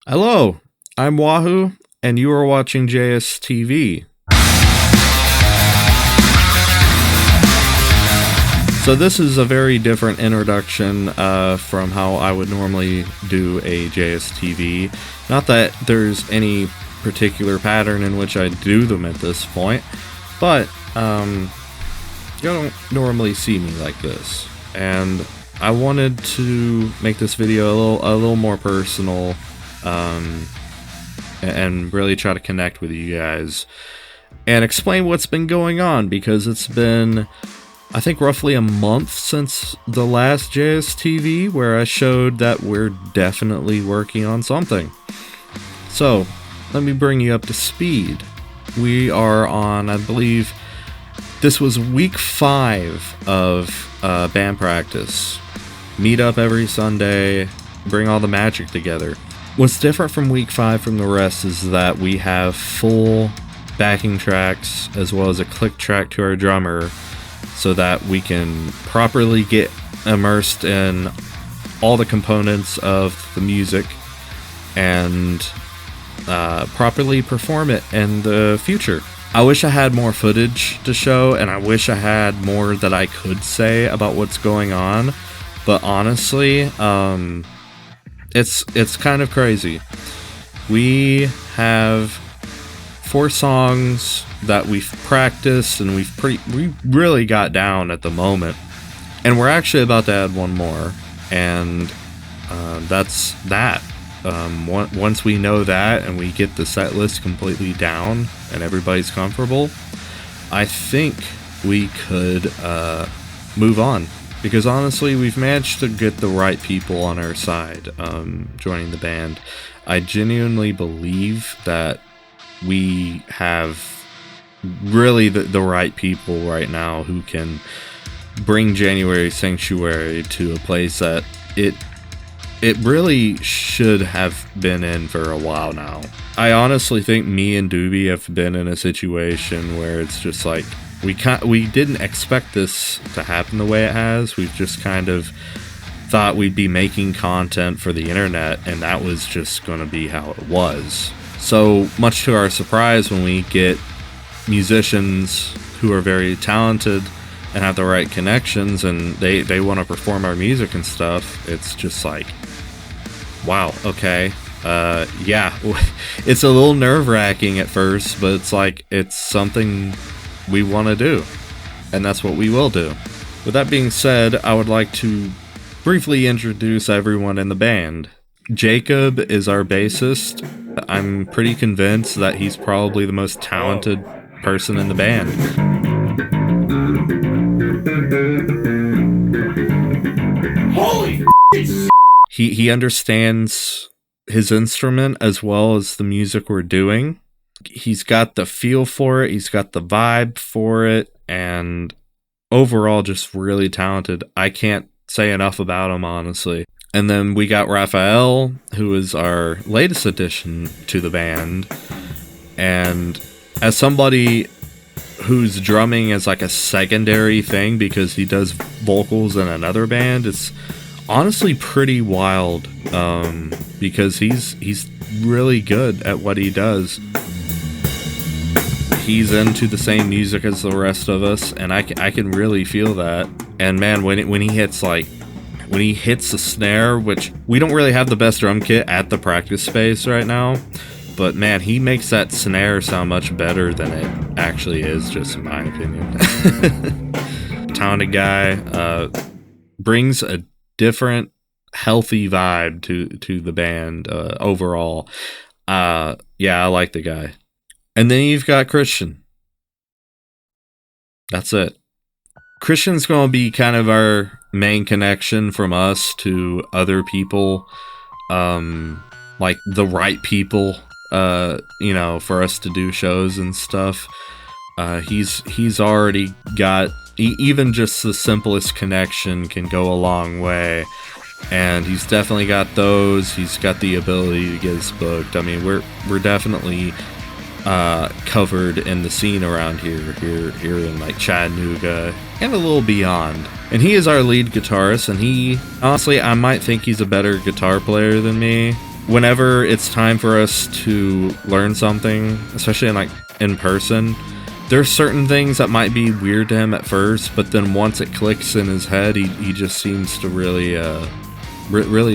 Hello, I'm Wahoo, and you are watching JSTV. So this is a very different introduction from how I would normally do a JSTV. Not that there's any particular pattern in which I do them at this point, but you don't normally see me like this. And I wanted to make this video a little more personal, and really try to connect with you guys and explain what's been going on, because it's been, I think, roughly a month since the last JSTV where I showed that we're definitely working on something. So let me bring you up to speed. We are on, I believe this was week 5 of band practice. Meet up every Sunday, bring all the magic together. What's different from week 5 from the rest is that we have full backing tracks as well as a click track to our drummer, so that we can properly get immersed in all the components of the music and properly perform it in the future. I wish I had more footage to show, and I wish I had more that I could say about what's going on, but honestly, it's kind of crazy. We have 4 songs that we've practiced and we really got down at the moment, and we're actually about to add one more, and that's that. Once we know that and we get the set list completely down and everybody's comfortable, I think we could move on. Because honestly, we've managed to get the right people on our side joining the band. I genuinely believe that we have really the right people right now who can bring January Sanctuary to a place that it really should have been in for a while now. I honestly think me and Dooby have been in a situation where it's just like, we didn't expect this to happen the way it has. We've just kind of thought we'd be making content for the internet, and that was just going to be how it was. So much to our surprise, when we get musicians who are very talented and have the right connections and they want to perform our music and stuff, it's just like, wow, okay. Yeah, it's a little nerve-wracking at first, but it's like, it's something we want to do, and that's what we will do. With that being said, I would like to briefly introduce everyone in the band. Jacob is our bassist. I'm pretty convinced that he's probably the most talented person in the band. Holy shit! He understands his instrument as well as the music we're doing. He's got the feel for it, he's got the vibe for it, and overall just really talented. I can't say enough about him, honestly. And then we got Raphael, who is our latest addition to the band, and as somebody who's drumming as like a secondary thing because he does vocals in another band, it's honestly pretty wild, because he's really good at what he does. He's into the same music as the rest of us, and I can really feel that. And man, when he hits the snare, which we don't really have the best drum kit at the practice space right now, but man, he makes that snare sound much better than it actually is, just in my opinion. Talented guy, brings a different, healthy vibe to the band overall. Yeah, I like the guy. And then you've got Christian. That's it. Christian's going to be kind of our main connection from us to other people, like the right people, for us to do shows and stuff. He's already got, even just the simplest connection can go a long way, and he's definitely got those. He's got the ability to get us booked. I mean, we're definitely covered in the scene around here in like Chattanooga and a little beyond. And he is our lead guitarist, and he, honestly, I might think he's a better guitar player than me, whenever it's time for us to learn something, especially in person, there's certain things that might be weird to him at first, but then once it clicks in his head, he just seems to really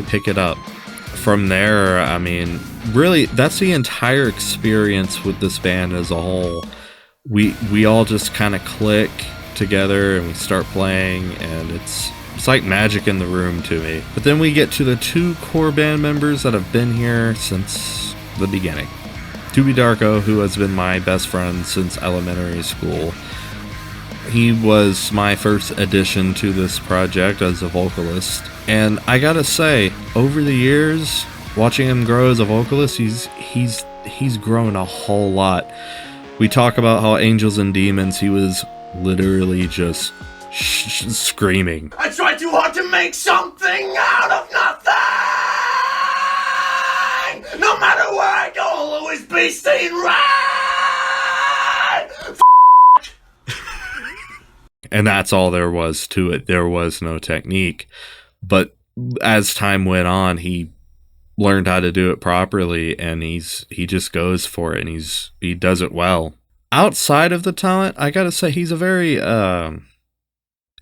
pick it up. From there, I mean, really, that's the entire experience with this band as a whole. We all just kind of click together and we start playing, and it's like magic in the room to me. But then we get to the 2 core band members that have been here since the beginning. Dooby Darko, who has been my best friend since elementary school. He was my first addition to this project as a vocalist. And I gotta say, over the years, watching him grow as a vocalist, he's grown a whole lot. We talk about how Angels and Demons, he was literally just screaming. I tried too hard to make something out of nothing. No matter where I go, I'll always be staying right. And that's all there was to it. There was no technique. But as time went on, he learned how to do it properly, and he just goes for it, and he does it well. Outside of the talent, I gotta say he's a very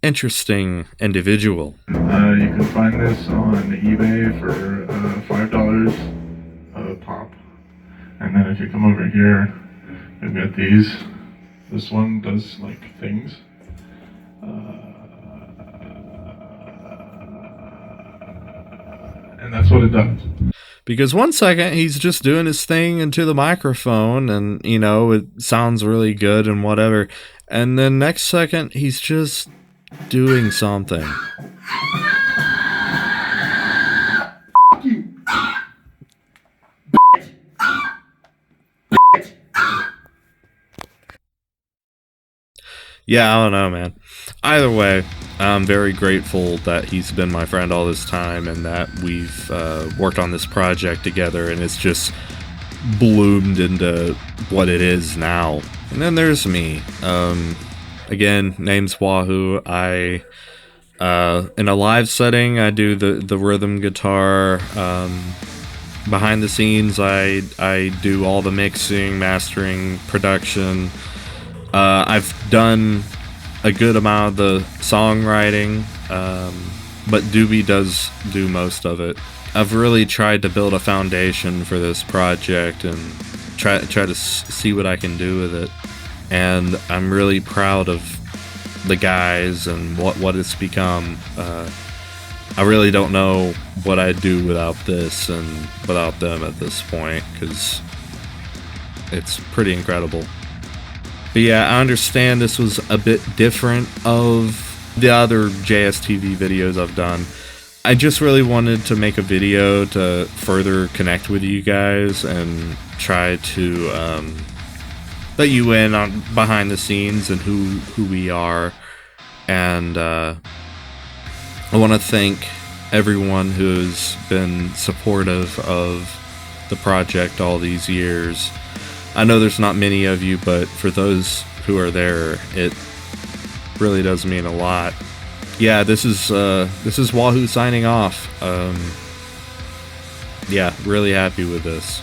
interesting individual. You can find this on eBay for $5 a pop. And then if you come over here, we've got these. This one does like things. And that's what it does. Because one second he's just doing his thing into the microphone and, you know, it sounds really good and whatever. And then next second he's just doing something. Yeah, I don't know, man. Either way, I'm very grateful that he's been my friend all this time and that we've worked on this project together, and it's just bloomed into what it is now. And then there's me. Again, name's Wahoo. I in a live setting, I do the rhythm guitar. Behind the scenes, I do all the mixing, mastering, production. I've done a good amount of the songwriting, but Dooby does do most of it. I've really tried to build a foundation for this project and try to see what I can do with it. And I'm really proud of the guys and what it's become. I really don't know what I'd do without this and without them at this point, because it's pretty incredible. But yeah, I understand this was a bit different of the other JSTV videos I've done. I just really wanted to make a video to further connect with you guys and try to let you in on behind the scenes and who we are. And I want to thank everyone who's been supportive of the project all these years. I know there's not many of you, but for those who are there, it really does mean a lot. Yeah, this is Wahoo signing off. Yeah, really happy with this.